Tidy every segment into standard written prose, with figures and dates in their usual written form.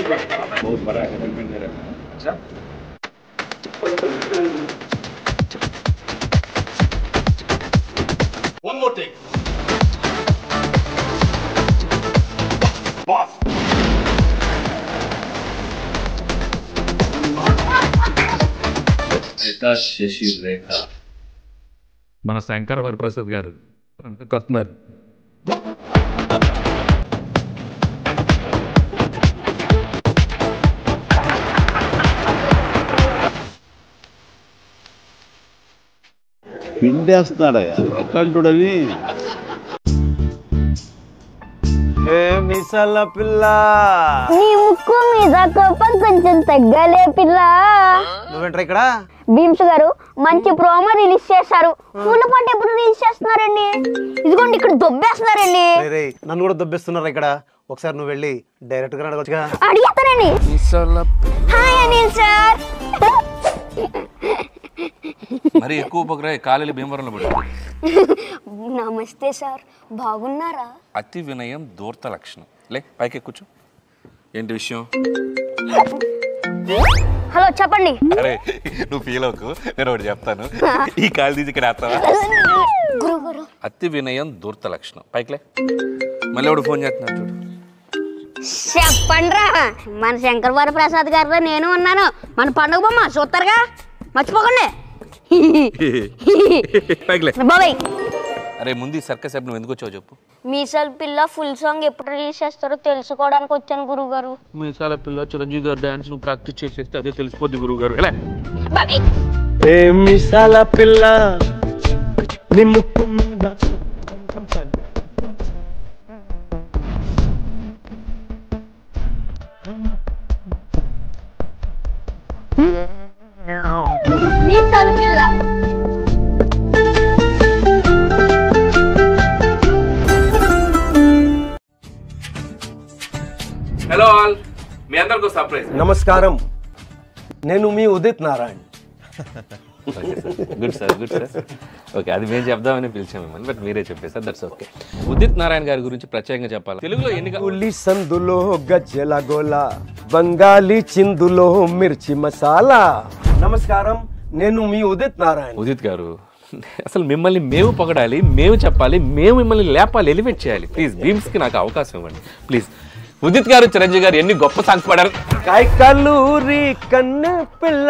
बहुत बड़ा एलिमेंट है अच्छा one more take boss eta Shashi Rekha మన శంకర్ వరప్రసాద్ గారు కొత్తన్నారు పిండేస్తున్నాడయ్యా ఎట్లాంటుడని మిసాల పిల్ల నీ ముక్కు మీద కోపం కొంచెం తగ్గాలే పిల్ల. నువ్వేంట్రా ఇక్కడ? భీమ్స్ గారు మంచి ప్రోమో రిలీజ్ చేశారు. పూల పాట ఎప్పుడు రిలీజ్ చేస్తున్నారండి? ఇదిగోండి ఇక్కడ దొబ్బేస్తున్నారండి. నన్ను కూడా దొబ్బేస్తున్నారు ఇక్కడ. ఒకసారి నువ్వు వెళ్ళి డైరెక్ట్ గా అడగొచ్చుగా. అడిగేస్తానండి. Hi Anil sir. మరి ఎక్కువ పొగరా కాలేలు భీమవరంలో పడి. నమస్తే సార్, బాగున్నారా? అతి వినయం దూర్త లక్షణం. లే పైకి ఎక్కుచు. ఏంటి విషయం? హలో చెప్పండి. అరే నువ్వు ఫీల్ అవ్వకు, నేను ఒకటి చెప్తాను. ఈ కాలు తీసి ఇక్కడ వేస్తావా? అతి వినయం దూర్త లక్షణం. పైకిలే. మళ్ళీ ఎవడు ఫోన్ చేస్తున్నాడు చూడు. చెప్పండిరా, మన శంకర్ వరప్రసాద్ గారిలో నేను ఉన్నాను. మన పండుగ బొమ్మ చూస్తారుగా, మర్చిపోకండి. బాబాయ్ అరే ముందు ఈ సర్కస్ యాప్ నువ్వు ఎందుకు వచ్చావు చెప్పు. మీసాల పిల్ల ఫుల్ సాంగ్ ఎప్పుడు రిలీజ్ చేస్తారో తెలుసుకోవడానికి వచ్చాను గురువు గారు. మీసాల పిల్ల చిరంజీవి గారు డాన్స్ నువ్వు ప్రాక్టీస్ చేసేస్తే అదే తెలిసిపోద్ది గురువు గారు. మిసాల పిల్ల హలో ఆల్, మీ అందరికీ సర్ప్రైజ్. నమస్కారం, నేను మీ Udit Narayan. Good sir, good sir. Okay, అది మేము చెప్దామని పిలిచాము మిమ్మల్ని, బట్ మీరే చెప్పేసారు. That's okay. ఉదిత్ నారాయణ గారి గురించి ప్రత్యేకంగా చెప్పాలి. తెలుగులో ఎన్ని సందులో గజ్జెల గోల, బంగాళీ చిందులో మిర్చి మసాలా. నమస్కారం, నేను మీ ఉదిత్ నారాయణ్. ఉదిత్ గారు, అసలు మిమ్మల్ని మేము పొగడాలి, మేము చెప్పాలి, మేము మిమ్మల్ని లేపాలి, ఎలివేట్ చేయాలి. ప్లీజ్ భీమ్స్కి నాకు అవకాశం ఇవ్వండి ప్లీజ్. ఉదిత్ గారు, చిరంజీవి గారు ఎన్ని గొప్ప సాంగ్స్ పాడారు. కైకలూరి కన్నె పిల్ల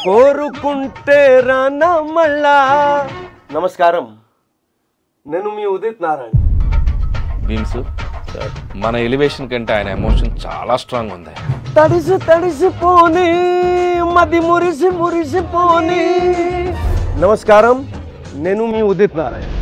కోరుకుంటే రానా మళ్ళా. నమస్కారం, నేను మీ ఉదిత్ నారాయణ్. భీమ్స్ మన ఎలివేషన్ కంటే ఆయన ఎమోషన్ చాలా స్ట్రాంగ్ ఉంది. తడిసి తడిసిపోని మది మురిసి మురిసిపోని. నమస్కారం, నేను మీ ఉదిత్ నారాయణ్.